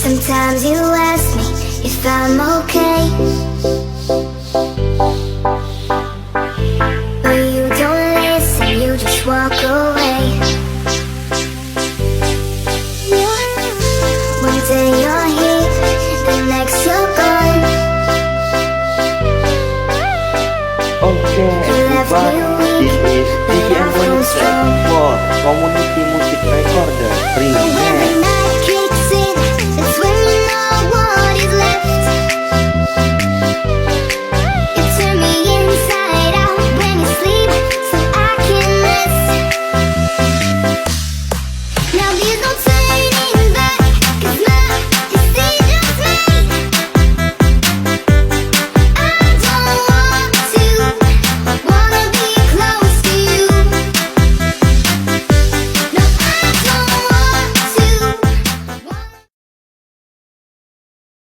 Sometimes you ask me if I'm okay, but you don't listen, you just walk away. One day you're here, the next you're gone. Oke, You left me